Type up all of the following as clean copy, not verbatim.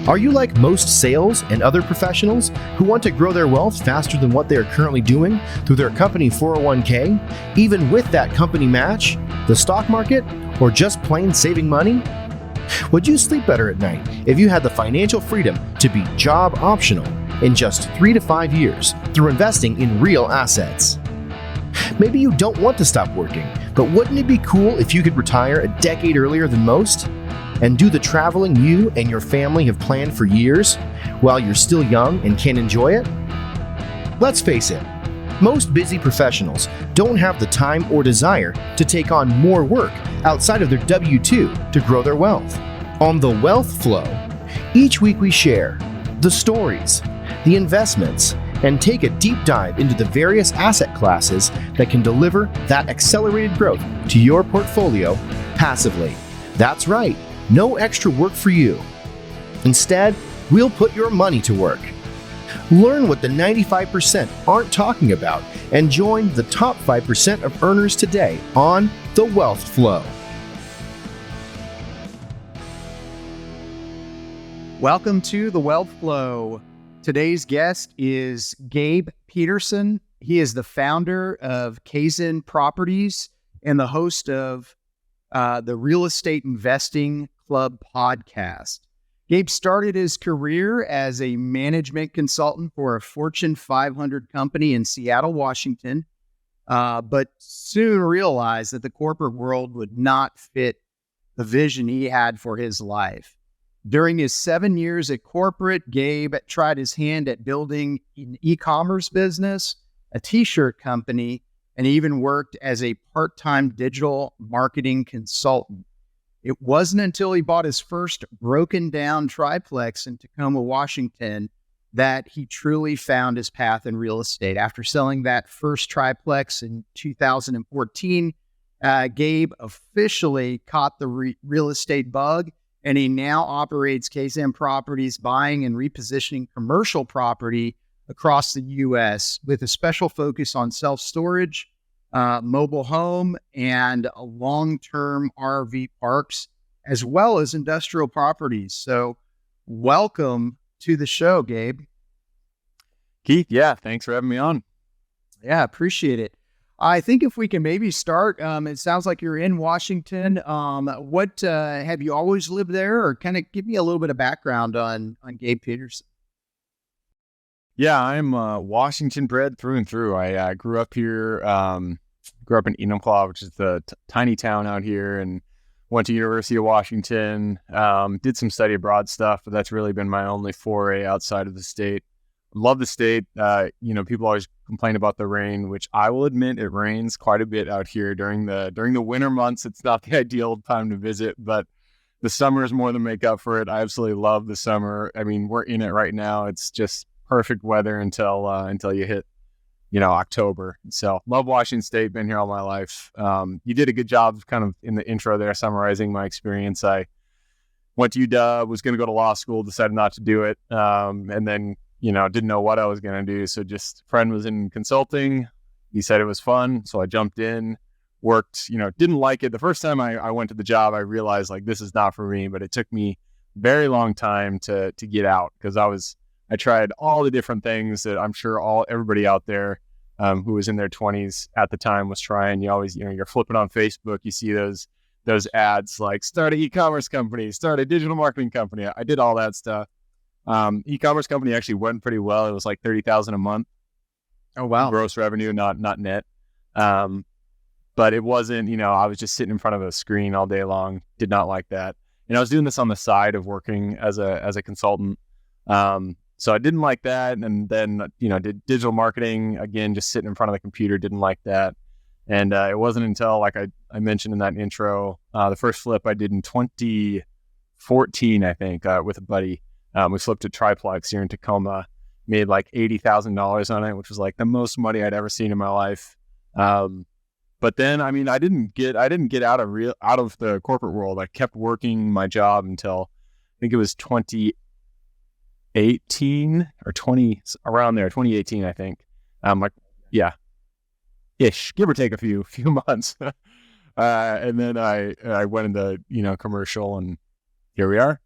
Are you like most sales and other professionals who want to grow their wealth faster than what they are currently doing through their company 401k, even with that company match, the stock market, or just plain saving money? Would you sleep better at night if you had the financial freedom to be job optional in just 3 to 5 years through investing in real assets? Maybe you don't want to stop working, but wouldn't it be cool if you could retire a decade earlier than most and do the traveling you and your family have planned for years while you're still young and can enjoy it? Let's face it, most busy professionals don't have the time or desire to take on more work outside of their W-2 to grow their wealth. On The Wealth Flow, each week we share the stories, the investments, and take a deep dive into the various asset classes that can deliver that accelerated growth to your portfolio passively. That's right, no extra work for you. Instead, we'll put your money to work. Learn what the 95% aren't talking about and join the top 5% of earners today on The Wealth Flow. Welcome to The Wealth Flow. Today's guest is Gabe Petersen. He is the founder of Kaizen Properties and the host of the Real Estate Investing Club podcast. Gabe started his career as a management consultant for a Fortune 500 company in Seattle, Washington, but soon realized that the corporate world would not fit the vision he had for his life. During his 7 years at corporate, Gabe tried his hand at building an e-commerce business, a t-shirt company, and even worked as a part-time digital marketing consultant. It wasn't until he bought his first broken down triplex in Tacoma, Washington, that he truly found his path in real estate. After selling that first triplex in 2014, Gabe officially caught the real estate bug, and he now operates Kaizen Properties, buying and repositioning commercial property across the U.S. with a special focus on self-storage, mobile home, and long-term RV parks, as well as industrial properties. So welcome to the show, Gabe. Keith, yeah, thanks for having me on. Yeah, appreciate it. I think if we can maybe start, it sounds like you're in Washington. What have you always lived there, or kind of give me a little bit of background on Gabe Petersen? Yeah, I'm Washington bred through and through. I grew up here, grew up in Enumclaw, which is the tiny town out here, and went to University of Washington, did some study abroad stuff, but that's really been my only foray outside of the state. Love the state. People always complain about the rain, which I will admit it rains quite a bit out here during the winter months. It's not the ideal time to visit, but the summer is more than make up for it. I absolutely love the summer. I mean, we're in it right now. It's just perfect weather until you hit, October. So love Washington State. Been here all my life. You did a good job kind of in the intro there summarizing my experience. I went to UW, was going to go to law school, decided not to do it, and then didn't know what I was going to do. So just a friend was in consulting. He said it was fun. So I jumped in, worked, didn't like it. The first time I went to the job, I realized like, this is not for me, but it took me a very long time to get out, because I tried all the different things that I'm sure everybody out there who was in their 20s at the time was trying. You always, you're flipping on Facebook, you see those ads like start an e-commerce company, start a digital marketing company. I did all that stuff. E-commerce company actually went pretty well. It was like $30,000 a month. Oh, wow. Gross revenue, not net. But it wasn't, I was just sitting in front of a screen all day long. Did not like that. And I was doing this on the side of working as a consultant. So I didn't like that. And then, did digital marketing again, just sitting in front of the computer, didn't like that. And it wasn't until, like I mentioned in that intro, the first flip I did in 2014, I think, with a buddy. We flipped a triplex here in Tacoma, made like $80,000 on it, which was like the most money I'd ever seen in my life. But then, I didn't get out of the corporate world. I kept working my job until I think it was 2018 or 2018, I think. Ish, give or take a few months. And then I went into, commercial, and here we are.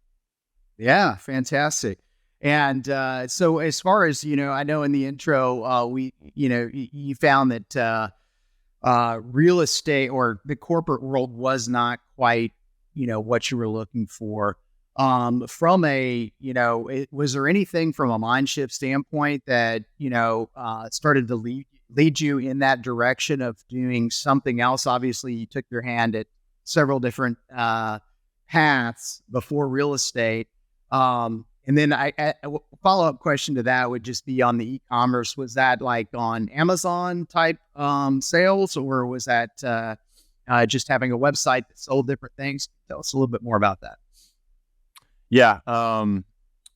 Yeah, fantastic. And so as far as, I know in the intro, you found that real estate or the corporate world was not quite, what you were looking for. From was there anything from a mind shift standpoint that, started to lead you in that direction of doing something else? Obviously, you took your hand at several different paths before real estate. And then a follow-up question to that would just be on the e-commerce. Was that like on Amazon type sales, or was that just having a website that sold different things? Tell us a little bit more about that. Yeah.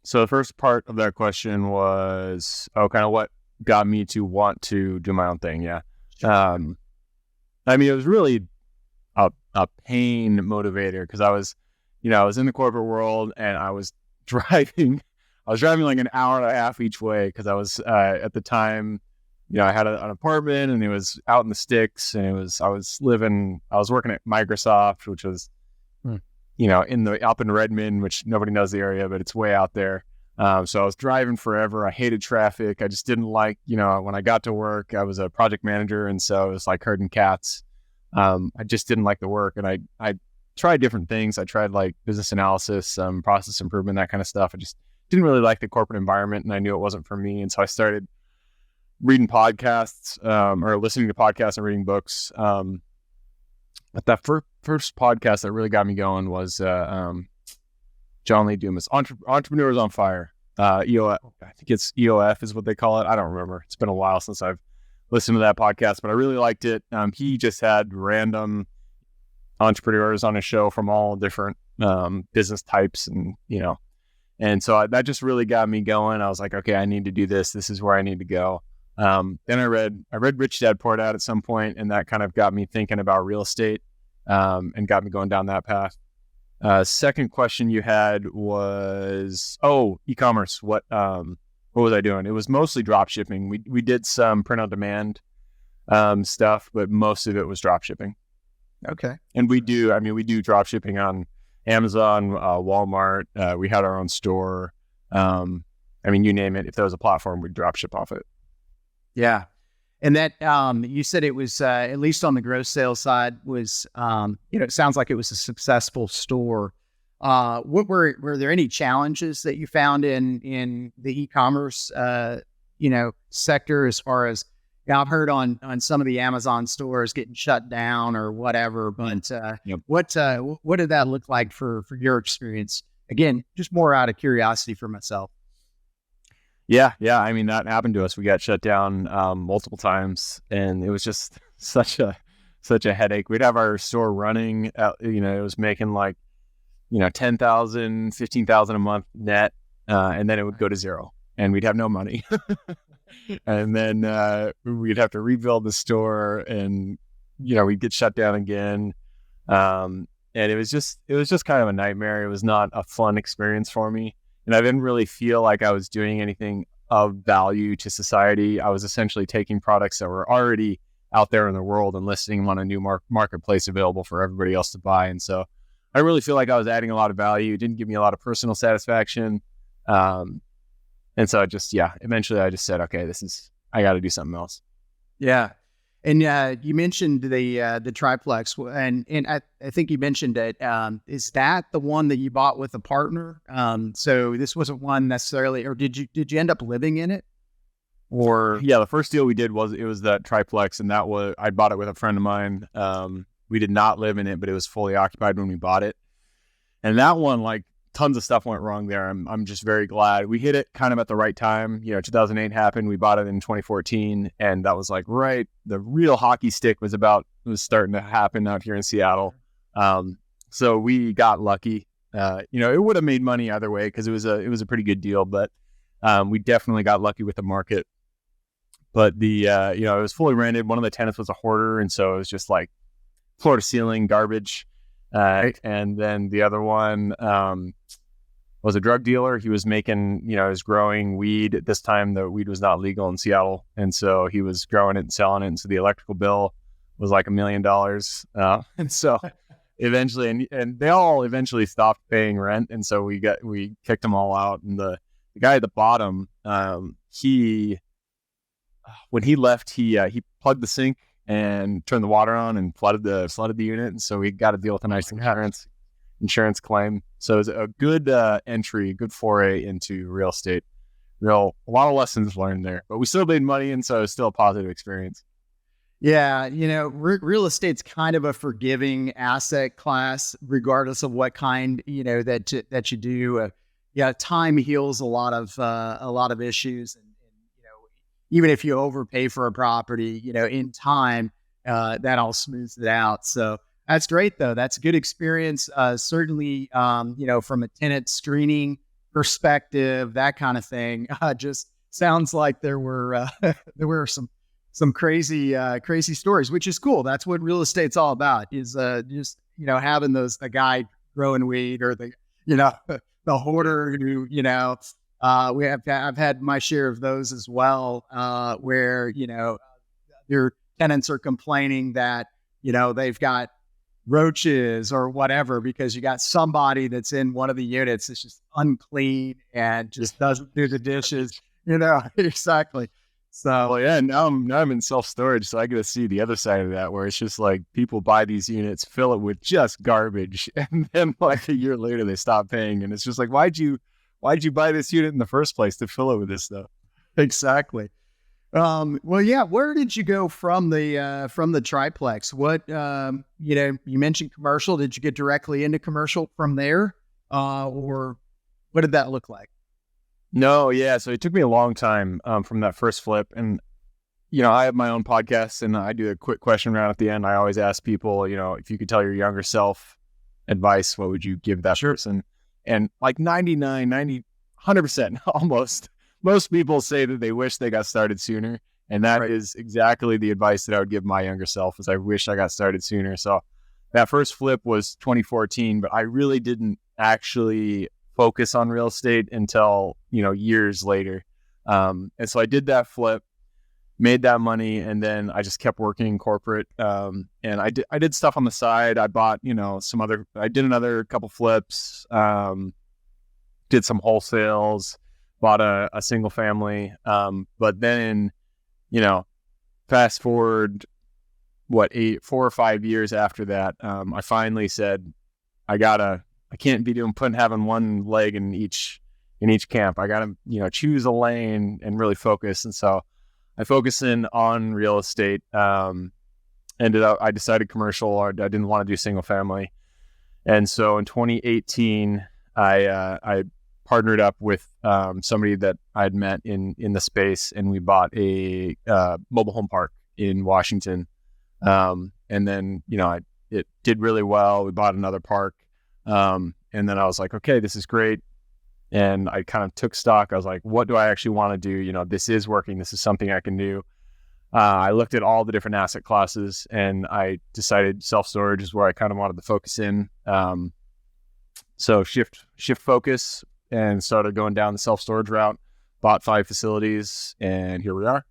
So the first part of that question was, kind of what got me to want to do my own thing. Yeah. I mean, it was really a pain motivator because I was in the corporate world and I was driving like an hour and a half each way because I was at the time, I had an apartment and it was out in the sticks, and I was working at Microsoft, which was up in Redmond, which nobody knows the area, but it's way out there. So I was driving forever. I hated traffic. I just didn't like, when I got to work, I was a project manager, and so it was like herding cats. I just didn't like the work, and I tried different things. I tried like business analysis, process improvement, that kind of stuff. I just didn't really like the corporate environment, and I knew it wasn't for me. And so I started reading podcasts, or listening to podcasts and reading books. But that first podcast that really got me going was John Lee Dumas, Entrepreneurs on Fire. EOF, I think it's EOF is what they call it. I don't remember. It's been a while since I've listened to that podcast, but I really liked it. He just had random entrepreneurs on his show from all different business types, and so that just really got me going. I was like, okay, I need to do this. This is where I need to go. Then I read Rich Dad Poor Dad at some point, and that kind of got me thinking about real estate, and got me going down that path. Second question you had was, e-commerce. What was I doing? It was mostly drop shipping. We did some print on demand stuff, but most of it was drop shipping. Okay. And we do drop shipping on Amazon, Walmart. We had our own store. You name it. If there was a platform, we'd drop ship off it. Yeah. And that, you said it was, at least on the gross sales side, was, it sounds like it was a successful store. What were there any challenges that you found in the e-commerce, sector, as far as, I've heard on some of the Amazon stores getting shut down or whatever, but Yep. What did that look like for your experience? Again, just more out of curiosity for myself. Yeah. I mean, that happened to us. We got shut down multiple times, and it was just such a headache. We'd have our store running, it was making like, 10,000, 15,000 a month net, and then it would go to zero, and we'd have no money. And then we'd have to rebuild the store, and we'd get shut down again. And it was just kind of a nightmare. It was not a fun experience for me, and I didn't really feel like I was doing anything of value to society. I was essentially taking products that were already out there in the world and listing them on a new marketplace available for everybody else to buy. And so I really feel like I was adding a lot of value. It didn't give me a lot of personal satisfaction. And so eventually I just said, okay, I got to do something else. Yeah. And you mentioned the triplex, and I think you mentioned it. Is that the one that you bought with a partner? So this wasn't one necessarily, or did you end up living in it? Or the first deal we did was that triplex, and I bought it with a friend of mine. We did not live in it, but it was fully occupied when we bought it. And that one, like, tons of stuff went wrong there. I'm just very glad we hit it kind of at the right time. 2008 happened. We bought it in 2014, and that was like the real hockey stick was starting to happen out here in Seattle. So we got lucky. It would have made money either way because it was a pretty good deal, but we definitely got lucky with the market. But it was fully rented. One of the tenants was a hoarder, and so it was just like floor to ceiling garbage. And then the other one was a drug dealer. He was making, he was growing weed. At this time, the weed was not legal in Seattle. And so he was growing it and selling it. And so the electrical bill was like $1 million. And so eventually, and they all eventually stopped paying rent, and so we kicked them all out. And the guy at the bottom, when he left, he plugged the sink and turned the water on and flooded the unit, and so we got to deal with a nice insurance claim. So it was a good entry, good foray into real estate. A lot of lessons learned there, but we still made money, and so it's still a positive experience. Yeah, real estate's kind of a forgiving asset class, regardless of what kind that you do. Time heals a lot of issues, and even if you overpay for a property, in time, that all smooths it out. So that's great, though. That's a good experience. Certainly, from a tenant screening perspective, that kind of thing. Just sounds like there were some crazy stories, which is cool. That's what real estate's all about, is just having the guy growing weed, or the the hoarder who I've had my share of those as well, where your tenants are complaining that they've got roaches or whatever because you got somebody that's in one of the units that's just unclean and just doesn't do the dishes. Exactly. So now I'm in self-storage, so I get to see the other side of that, where it's just like people buy these units, fill it with just garbage, and then like a year later they stop paying, and it's just like, why'd you buy this unit in the first place to fill it with this stuff? Exactly. Well, yeah. Where did you go from the triplex? What you mentioned commercial. Did you get directly into commercial from there, or what did that look like? No, yeah. So it took me a long time from that first flip. And, I have my own podcast, and I do a quick question round at the end. I always ask people, if you could tell your younger self advice, what would you give that person? And like 100% almost, most people say that they wish they got started sooner. And that is exactly the advice that I would give my younger self, is I wish I got started sooner. So that first flip was 2014, but I really didn't actually focus on real estate until years later, and so I did that flip, made that money, and then I just kept working in corporate, and I did stuff on the side. I bought I did another couple flips, did some wholesales, bought a single family, but then fast forward 4 or 5 years after that, I finally said, I can't be having one leg in each camp. I got to, choose a lane and really focus. And so I focused in on real estate. I decided commercial, or I didn't want to do single family. And so in 2018, I partnered up with somebody that I'd met in the space, and we bought a mobile home park in Washington. And then, it did really well. We bought another park. And then I was like, okay, this is great. And I kind of took stock. I was like, what do I actually want to do? This is working. This is something I can do. I looked at all the different asset classes, and I decided self-storage is where I kind of wanted to focus in. So shift focus, and started going down the self-storage route, bought 5 facilities, and here we are.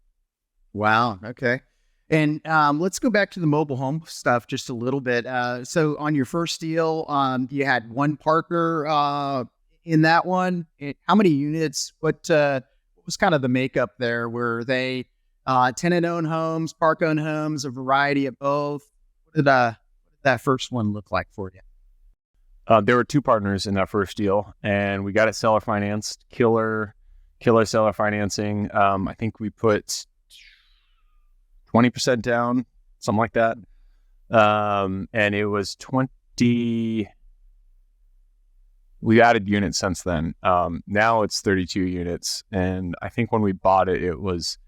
Wow. Okay. And let's go back to the mobile home stuff just a little bit. So on your first deal, you had one partner in that one. How many units? What was kind of the makeup there? Were they tenant-owned homes, park-owned homes, a variety of both? What did that first one look like for you? There were 2 partners in that first deal, and we got it seller financed, killer seller financing. I think we put 20% down, something like that. And it was 20, we added units since then. Now it's 32 units. And I think when we bought it, it was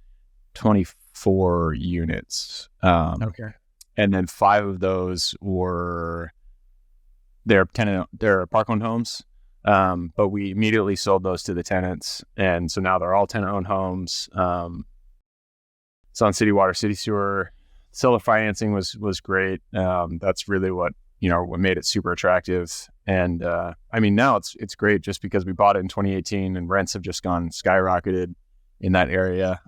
24 units. Okay. And then 5 of those were their park-owned homes. But we immediately sold those to the tenants. And so now they're all tenant-owned homes. It's on city water, city sewer. Seller financing was great. That's really what made it super attractive. And now it's great just because we bought it in 2018 and rents have just gone skyrocketed in that area.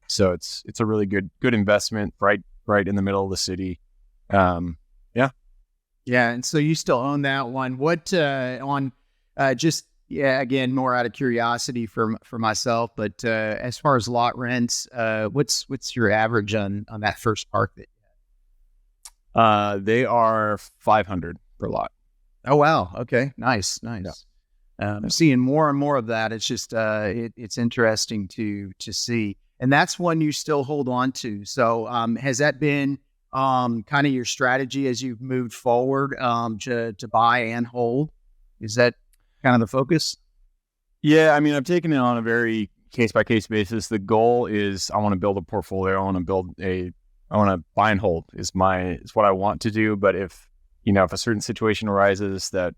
So it's a really good investment right in the middle of the city. Yeah. Yeah, and so you still own that one. What again, more out of curiosity for myself, but as far as lot rents, what's your average on that first park that? They are 500 per lot. Oh wow, okay, nice. Yeah. I'm seeing more and more of that. It's just it's interesting to see, and that's one you still hold on to. So has that been kind of your strategy as you've moved forward to buy and hold? Is that kind of the focus? Yeah, I mean, I've taken it on a very case by case basis. The goal is I want to build a portfolio. I want to buy and hold is what I want to do. But if a certain situation arises that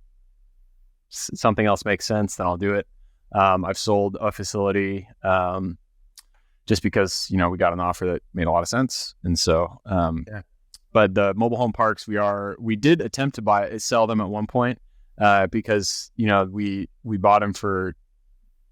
something else makes sense, then I'll do it. I've sold a facility just because we got an offer that made a lot of sense, and so But the mobile home parks, we did attempt to sell them at one point because we bought them for,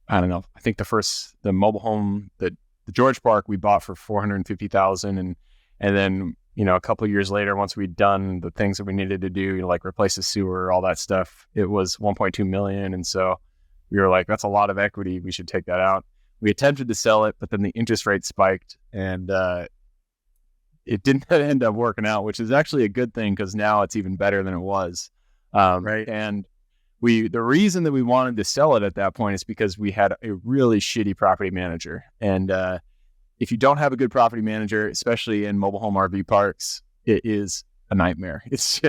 I don't know, I think the mobile home, the George Park we bought for $450,000, and then a couple of years later, once we'd done the things that we needed to do, like replace the sewer, all that stuff, it was $1.2 million. And so we were like, that's a lot of equity. We should take that out. We attempted to sell it, but then the interest rate spiked, and it didn't end up working out, which is actually a good thing because now it's even better than it was. Right. And the reason that we wanted to sell it at that point is because we had a really shitty property manager. And if you don't have a good property manager, especially in mobile home RV parks, it is a nightmare. It's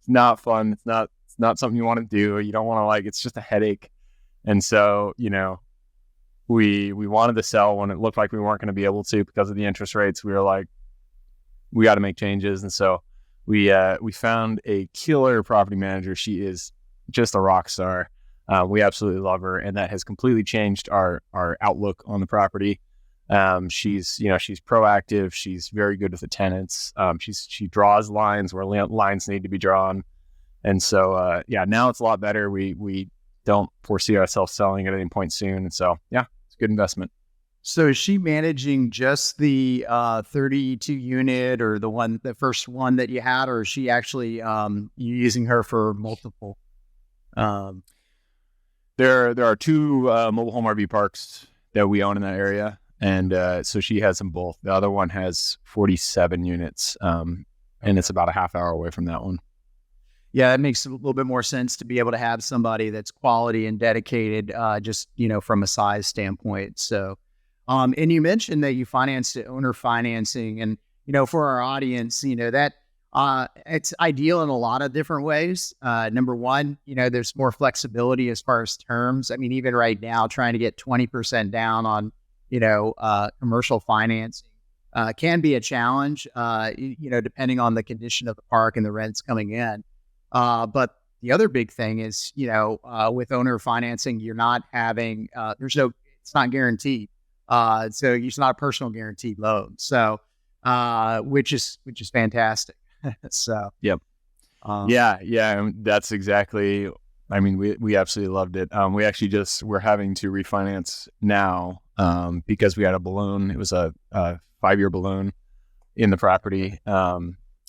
not fun. It's not something you want to do. You don't want to it's just a headache. And so, we wanted to sell when it looked like we weren't going to be able to because of the interest rates. We were like, we got to make changes. And so we found a killer property manager. She is just a rock star. We absolutely love her. And that has completely changed our outlook on the property. She's proactive. She's very good with the tenants. She draws lines where lines need to be drawn. And so, now it's a lot better. We don't foresee ourselves selling at any point soon. And so, it's a good investment. So is she managing just the 32 unit or the first one that you had, or is she actually using her for multiple? There are two mobile home RV parks that we own in that area. And so she has them both. The other one has 47 units, and it's about a half hour away from that one. Yeah, it makes a little bit more sense to be able to have somebody that's quality and dedicated, just, from a size standpoint. So, and you mentioned that you financed it, owner financing, and, for our audience, that it's ideal in a lot of different ways. Number one, there's more flexibility as far as terms. I mean, even right now, trying to get 20% down on, commercial financing can be a challenge, depending on the condition of the park and the rents coming in. But the other big thing is, with owner financing, you're not having, it's not guaranteed. So it's not a personal guaranteed loan. So, which is fantastic. So, yep. That's exactly, I mean, we absolutely loved it. We actually we're having to refinance now, because we had a balloon. It was a 5-year balloon in the property.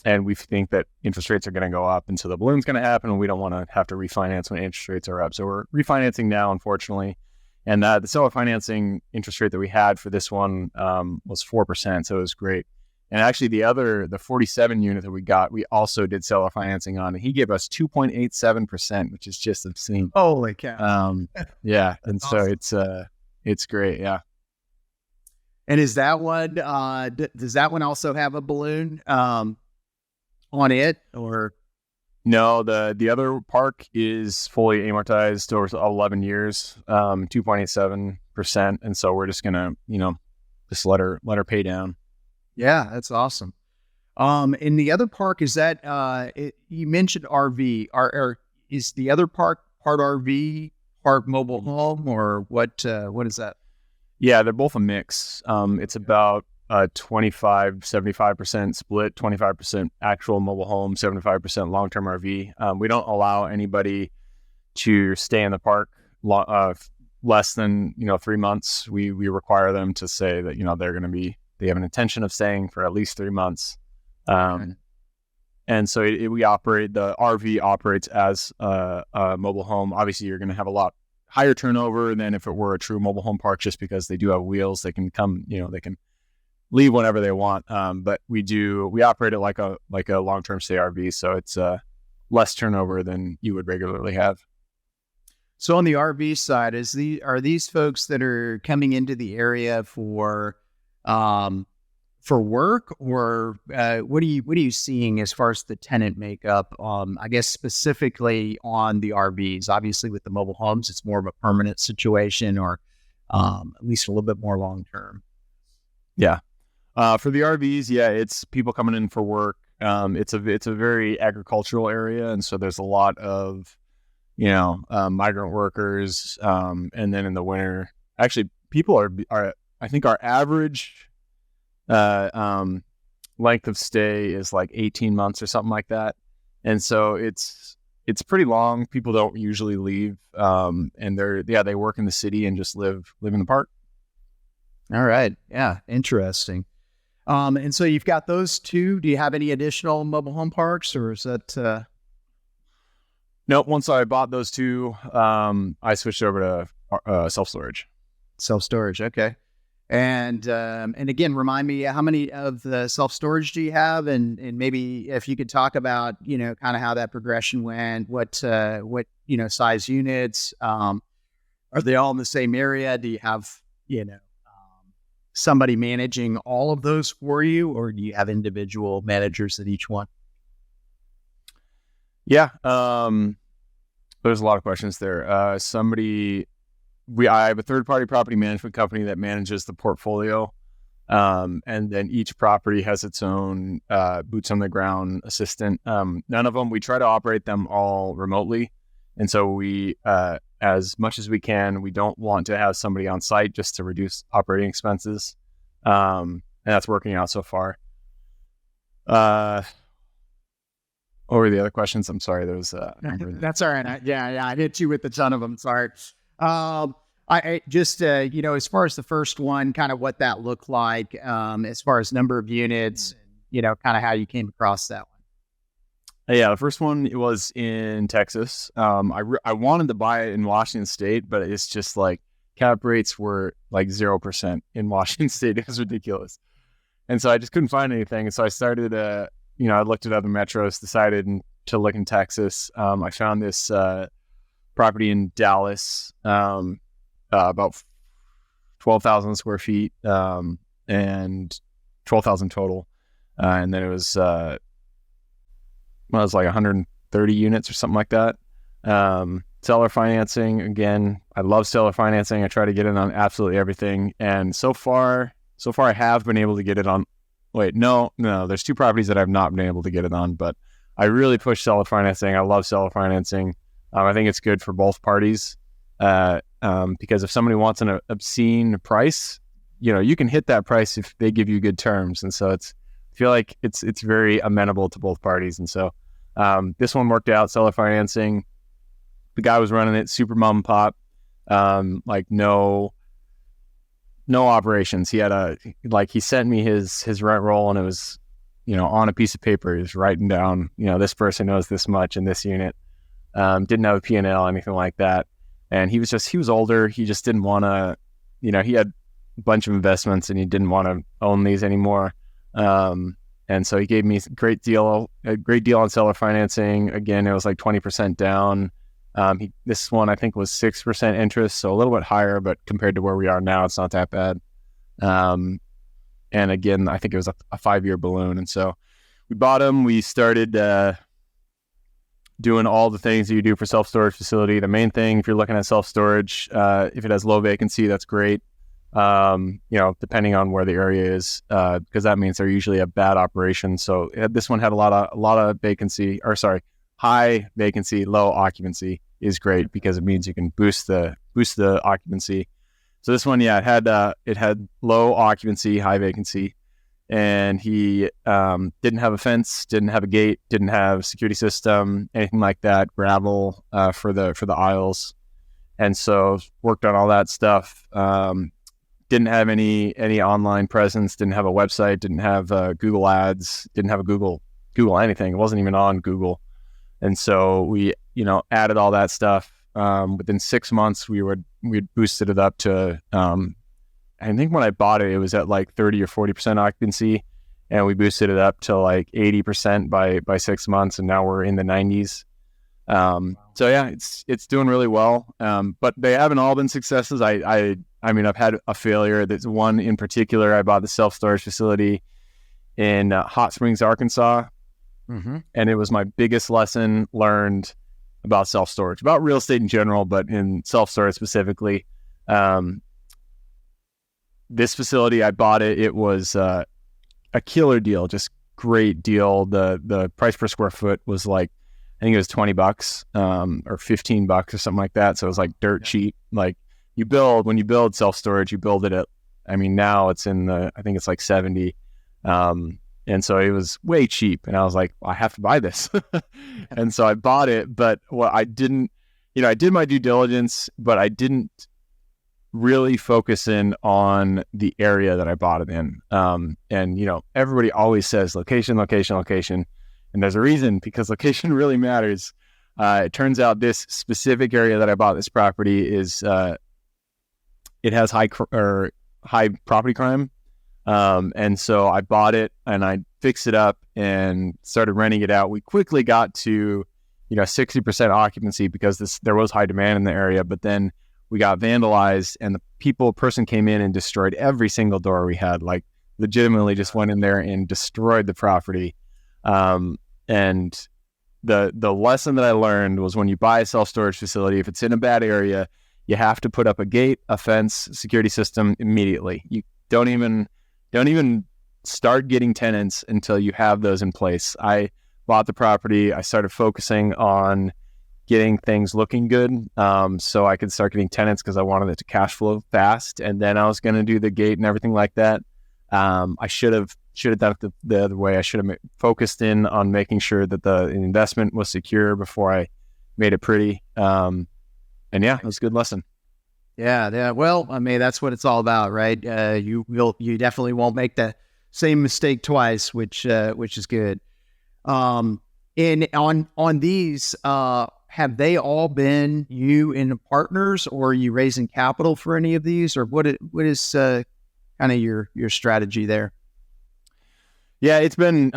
And we think that interest rates are going to go up, and so the balloon's going to happen, and we don't want to have to refinance when interest rates are up. So we're refinancing now, unfortunately. And the seller financing interest rate that we had for this one was 4%, so it was great. And actually, the 47 unit that we got, we also did seller financing on, and he gave us 2.87%, which is just obscene. Holy cow! Yeah, and awesome. So it's great, yeah. And is that one? Does that one also have a balloon on it, or? No, the other park is fully amortized over 11 years, 2.87%, and so we're just gonna, just let her pay down. Yeah, that's awesome. In the other park, is that you mentioned RV? Is the other park part RV, part mobile home, or what? What is that? Yeah, they're both a mix. It's about 25-75% split, 25% actual mobile home, 75% long-term RV. We don't allow anybody to stay in the park less than 3 months. We require them to say that they have an intention of staying for at least 3 months. Okay. And so we operate, the RV operates as a mobile home. Obviously, you're going to have a lot higher turnover than if it were a true mobile home park, just because they do have wheels. They can come, they can leave whenever they want. But we operate it like a long-term stay RV. So it's less turnover than you would regularly have. So on the RV side, are these folks that are coming into the area for work, or what are you seeing as far as the tenant makeup? I guess specifically on the RVs. Obviously, with the mobile homes, it's more of a permanent situation, or at least a little bit more long term. Yeah, for the RVs, it's people coming in for work. It's a very agricultural area, and so there's a lot of migrant workers. And then in the winter, actually, people are I think our average length of stay is like 18 months or something like that. And so it's pretty long. People don't usually leave. And they work in the city and just live in the park. All right. Yeah. Interesting. And so you've got those two. Do you have any additional mobile home parks, or is that, Nope. Once I bought those two, I switched over to self-storage. Self-storage. Okay. And again, remind me, how many of the self-storage do you have? And maybe if you could talk about, kind of how that progression went, what size units, are they all in the same area? Do you have, somebody managing all of those for you, or do you have individual managers at each one? Yeah. There's a lot of questions there. I have a third-party property management company that manages the portfolio. And then each property has its own boots on the ground assistant. None of them, we try to operate them all remotely. And so we, as much as we can, we don't want to have somebody on site just to reduce operating expenses. And that's working out so far. What were the other questions? I'm sorry. There was That's all right. I hit you with a ton of them. Sorry. I just, as far as the first one, kind of what that looked like, as far as number of units, kind of how you came across that one. Yeah, the first one, it was in Texas. I wanted to buy it in Washington State, but it's just like cap rates were like 0% in Washington State. It was ridiculous. And so I just couldn't find anything. And so I started, I looked at other metros, decided to look in Texas. I found this property in Dallas, about 12,000 square feet, and 12,000 total. And then it was like 130 units or something like that. Seller financing, again, I love seller financing. I try to get in on absolutely everything. And so far I have been able to get it on. Wait, no, there's two properties that I've not been able to get it on, but I really push seller financing. I love seller financing. I think it's good for both parties. Because if somebody wants an obscene price, you can hit that price if they give you good terms. And so I feel like it's very amenable to both parties. And so, this one worked out, seller financing. The guy was running it super mom and pop, like no operations. He had he sent me his rent roll, and it was, on a piece of paper. He was writing down, this person knows this much in this unit. Didn't have a P&L, anything like that. And he was older. He just didn't want to, he had a bunch of investments and he didn't want to own these anymore. And so he gave me a great deal on seller financing. Again, it was like 20% down. This one I think was 6% interest, so a little bit higher, but compared to where we are now, it's not that bad. And again, I think it was a 5-year balloon. And so we bought them. We started doing all the things that you do for self-storage facility. The main thing, if you're looking at self-storage, if it has low vacancy, that's great. Depending on where the area is, because that means they're usually a bad operation. So this one had a lot of vacancy, high vacancy, low occupancy is great because it means you can boost the occupancy. So this one, it had low occupancy, high vacancy, and he didn't have a fence, didn't have a gate, didn't have a security system, anything like that. Gravel for the aisles, and so worked on all that stuff. Didn't have any online presence, didn't have a website, didn't have Google Ads, didn't have a Google Google anything. It wasn't even on Google. And so we, added all that stuff. Within 6 months, we'd boosted it up to, I think when I bought it, it was at like 30 or 40% occupancy, and we boosted it up to like 80% by 6 months, and now we're in the 90s. So yeah, it's doing really well. But they haven't all been successes. I mean, I've had a failure. There's one in particular. I bought the self-storage facility in Hot Springs, Arkansas. Mm-hmm. And it was my biggest lesson learned about self-storage, about real estate in general, but in self-storage specifically. This facility, I bought it. It was a killer deal, just great deal. The price per square foot was like, I think it was $20 or $15 or something like that. So it was like dirt cheap. Like when you build self-storage, you build it at, I mean, now it's I think it's like 70. And so it was way cheap. And I was like, I have to buy this. And so I bought it. But what I didn't, I did my due diligence, but I didn't really focus in on the area that I bought it in. And everybody always says location, location, location. And there's a reason, because location really matters. It turns out this specific area that I bought this property is, it has high property crime. And so I bought it and I fixed it up and started renting it out. We quickly got to, 60% occupancy because there was high demand in the area, but then we got vandalized and the person came in and destroyed every single door we had, like legitimately just went in there and destroyed the property. And the lesson that I learned was when you buy a self-storage facility, if it's in a bad area, you have to put up a gate, a fence, security system immediately. You don't even start getting tenants until you have those in place. I bought the property. I started focusing on getting things looking good, so I could start getting tenants because I wanted it to cash flow fast. And then I was going to do the gate and everything like that. I should have done it the other way. I should have focused in on making sure that the investment was secure before I made it pretty. And yeah, it was a good lesson. Yeah. Well, I mean, that's what it's all about, right? You definitely won't make the same mistake twice, which is good. And on these, have they all been you and partners, or are you raising capital for any of these, or what is kind of your strategy there? Yeah, it's been,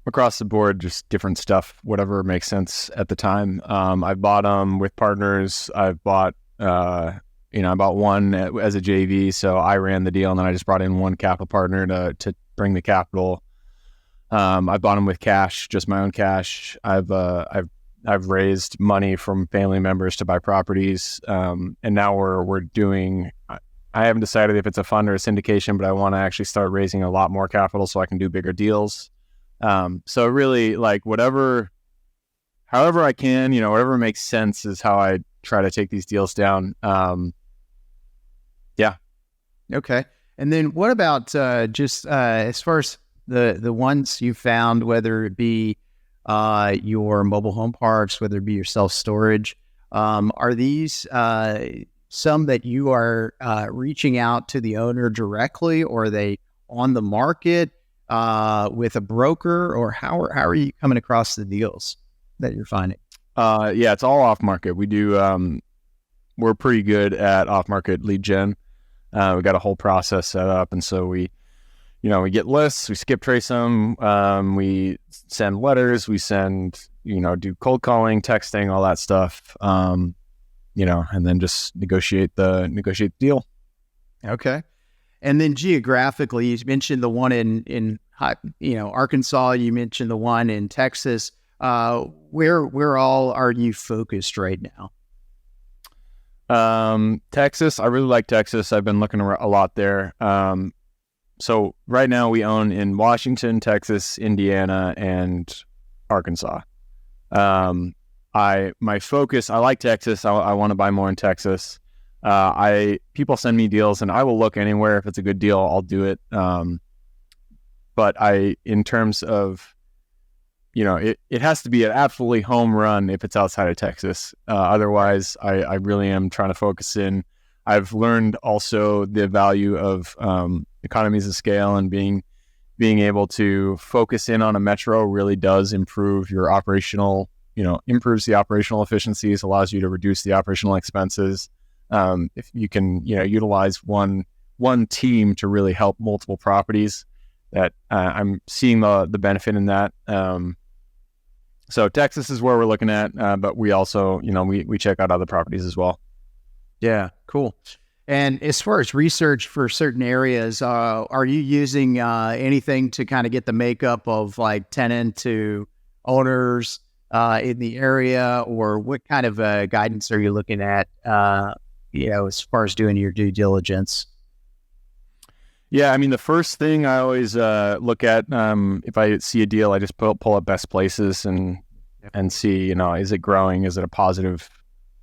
across the board, just different stuff, whatever makes sense at the time. I've bought them with partners. I've bought, I bought one as a JV, so I ran the deal, and then I just brought in one capital partner to bring the capital. I bought them with cash, just my own cash. I've raised money from family members to buy properties, and now we're doing. I haven't decided if it's a fund or a syndication, but I want to actually start raising a lot more capital so I can do bigger deals. So really, like however I can, whatever makes sense is how I try to take these deals down. Yeah. Okay. And then what about as far as the ones you found, whether it be your mobile home parks, whether it be your self-storage, are these some that you are reaching out to the owner directly, or are they on the market with a broker, or how are you coming across the deals that you're finding? Yeah, it's all off market. We do, we're pretty good at off market lead gen. We got a whole process set up. And so we get lists, we skip trace them. We send letters, we send, do cold calling, texting, all that stuff. And then just negotiate the deal. Okay. And then geographically, you mentioned the one in Arkansas. You mentioned the one in Texas. Where all are you focused right now? Texas. I really like Texas. I've been looking a lot there. So right now we own in Washington, Texas, Indiana, and Arkansas. My focus. I like Texas. I want to buy more in Texas. People send me deals and I will look anywhere. If it's a good deal, I'll do it. But in terms of, it has to be an absolutely home run if it's outside of Texas. Otherwise, I really am trying to focus in. I've learned also the value of economies of scale and being being able to focus in on a metro really does improve your operational, improves the operational efficiencies, allows you to reduce the operational expenses. If you can, utilize one team to really help multiple properties, that I'm seeing the benefit in that. So Texas is where we're looking at, but we also, we check out other properties as well. Yeah, cool. And as far as research for certain areas, are you using anything to kind of get the makeup of like tenant to owners in the area, or what kind of guidance are you looking at, as far as doing your due diligence? Yeah, I mean, the first thing I always look at, if I see a deal, I just pull up best places and see, is it growing? Is it a positive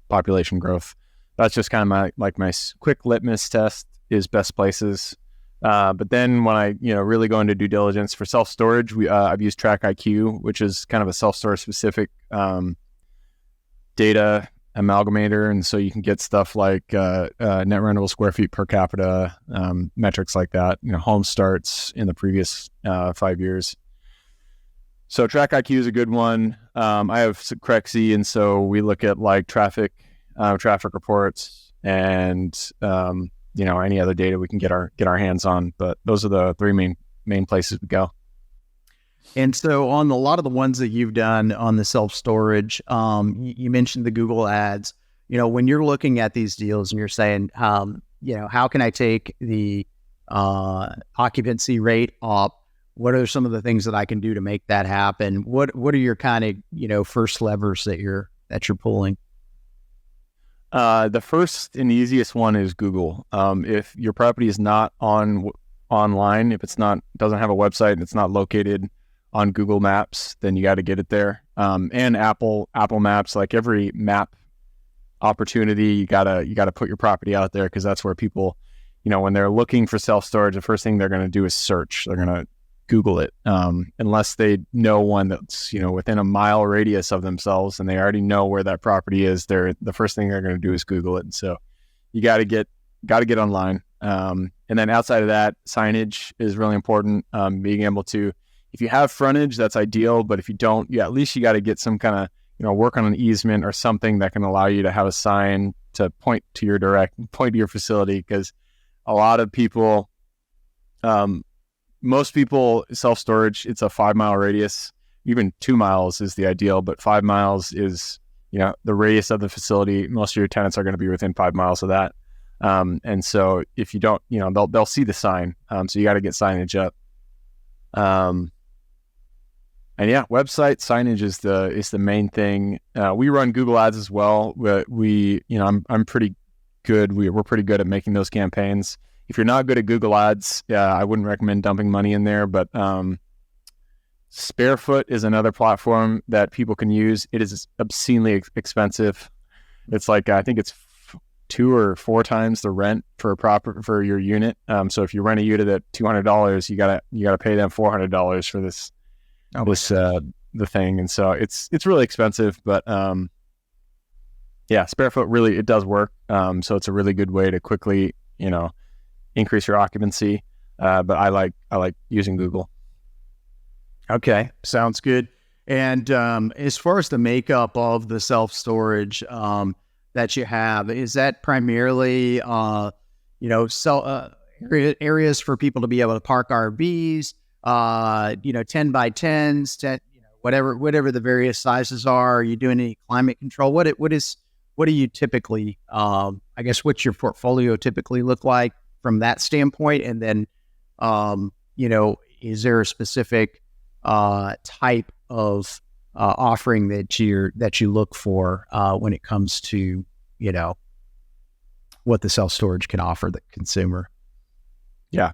population growth? That's just kind of my quick litmus test is best places. But then when I, really go into due diligence for self-storage, I've used Track IQ, which is kind of a self-storage specific data amalgamator. And so you can get stuff like net rentable square feet per capita, metrics like that, home starts in the previous 5 years. So Track IQ is a good one. I have Crexy, and so we look at like traffic reports and any other data we can get our hands on. But those are the three main places we go. And so on a lot of the ones that you've done on the self-storage, you mentioned the Google ads. When you're looking at these deals and you're saying, how can I take the occupancy rate up? What are some of the things that I can do to make that happen? What are your kind of, first levers that you're pulling? The first and easiest one is Google. If your property is not online, if doesn't have a website and it's not located on Google Maps, then you got to get it there. And Apple Maps, like every map opportunity, you gotta put your property out there, because that's where people, when they're looking for self-storage, the first thing they're going to do is search. They're going to Google it, unless they know one that's within a mile radius of themselves and they already know where that property is. The first thing they're going to do is Google it. And so you got to get online. And then outside of that, signage is really important. Being able to, if you have frontage, that's ideal. But if you don't, at least you got to get some kind of work on an easement or something that can allow you to have a sign to point to your facility, because a lot of people. Most people, self-storage, it's a 5 mile radius. Even 2 miles is the ideal, but 5 miles is, the radius of the facility. Most of your tenants are going to be within 5 miles of that. And so if you don't, they'll see the sign. So you got to get signage up. And yeah, website signage is the main thing. We run Google ads as well. I'm pretty good. We're pretty good at making those campaigns. If you're not good at Google ads, I wouldn't recommend dumping money in there, but Sparefoot is another platform that people can use. It is obscenely expensive. It's like, I think it's 2 or 4 times the rent for your unit. So if you rent a unit at $200, you gotta pay them $400 for this, the thing. And so it's really expensive, but Sparefoot really, it does work. So it's a really good way to quickly, increase your occupancy. But I like using Google. Okay. Sounds good. And as far as the makeup of the self-storage that you have, is that primarily, areas for people to be able to park RVs, 10 by 10s, whatever the various sizes are? Are you doing any climate control? What do you typically, what's your portfolio typically look like from that standpoint? And then, is there a specific type of offering that you look for when it comes to what the self-storage can offer the consumer? Yeah,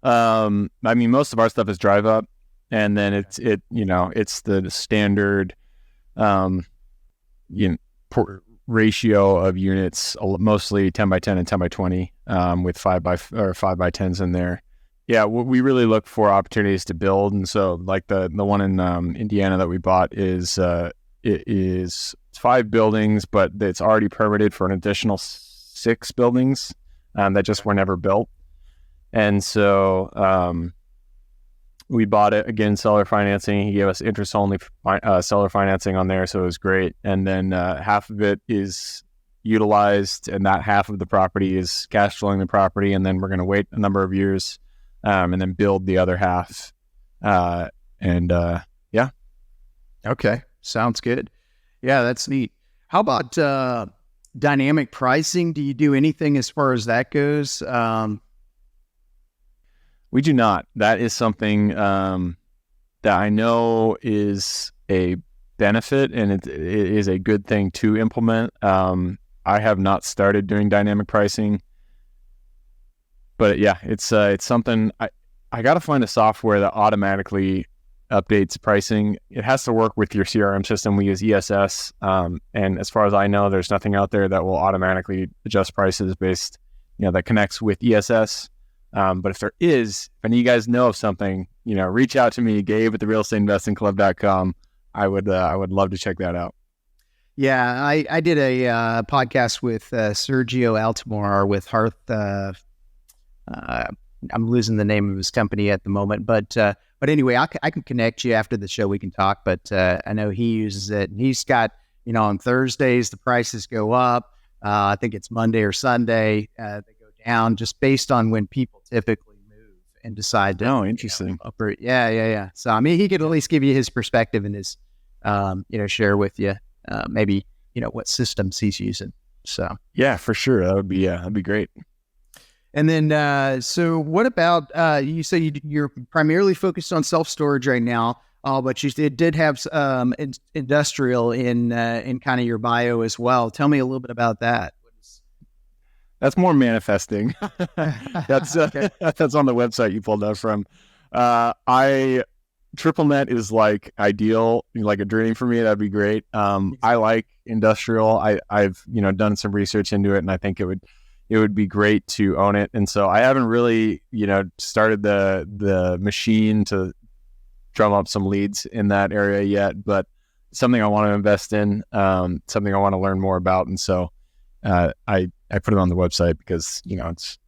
most of our stuff is drive up, and then it's the standard ratio of units, mostly 10 by 10 and 10 by 20, with 5 by 10s in there. Yeah, we really look for opportunities to build, and so like the one in Indiana that we bought is 5 buildings, but it's already permitted for an additional 6 buildings that just were never built. And so We bought it, again, seller financing. He gave us interest-only seller financing on there, so it was great. And then half of it is utilized, and that half of the property is cash flowing the property, and then we're going to wait a number of years and then build the other half. Yeah. Okay, sounds good. Yeah, that's neat. How about dynamic pricing? Do you do anything as far as that goes? We do not. That is something that I know is a benefit, and it is a good thing to implement. I have not started doing dynamic pricing, but yeah, it's something I got to find a software that automatically updates pricing. It has to work with your CRM system. We use ESS, and as far as I know, there's nothing out there that will automatically adjust prices based, that connects with ESS. But if there is, if any of you guys know of something, reach out to me, Gabe at therealestateinvestingclub.com. I would love to check that out. Yeah, I did a podcast with Sergio Altamar with Hearth. I'm losing the name of his company at the moment, but anyway, I can connect you after the show. We can talk, but I know he uses it, and he's got, on Thursdays the prices go up. I think it's Monday or Sunday they go down, just based on when people typically move and decide to. Oh, interesting. Yeah. So I mean, he could at least give you his perspective and his, share with you maybe what systems he's using. So yeah, for sure, that'd be great. And then, so what about, you say you're primarily focused on self-storage right now, but you did have industrial in kind of your bio as well. Tell me a little bit about that. That's more manifesting. That's Okay. That's on the website you pulled that from. Triple net is like ideal, like a dream for me. That'd be great. I like industrial. I've done some research into it, and I think it would be great to own it. And so I haven't really, started the machine to drum up some leads in that area yet, but something I want to invest in, something I want to learn more about. And so I put it on the website because,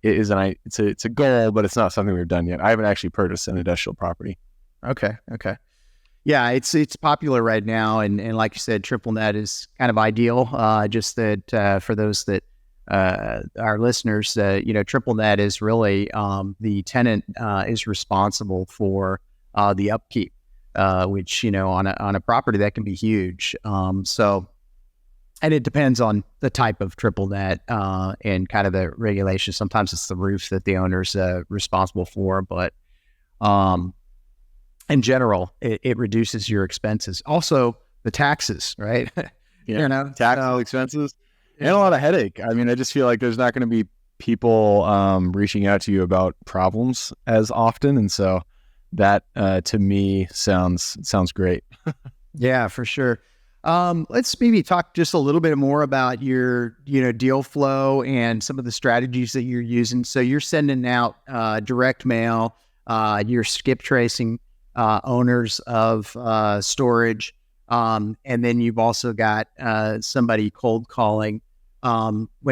it's a goal, but it's not something we've done yet. I haven't actually purchased an industrial property. Okay. Yeah, it's popular right now, and like you said, triple net is kind of ideal. Just that for those that our listeners, triple net is really the tenant is responsible for the upkeep, which on a property that can be huge. And it depends on the type of triple net and kind of the regulation. Sometimes it's the roof that the owner's responsible for, but in general, it reduces your expenses. Also, the taxes, right? Yeah, taxes, expenses. And a lot of headache. I mean, I just feel like there's not going to be people reaching out to you about problems as often, and so that to me sounds great. Yeah, for sure. Let's maybe talk just a little bit more about your deal flow and some of the strategies that you're using. So you're sending out direct mail. You're skip tracing owners of storage, and then you've also got somebody cold calling. When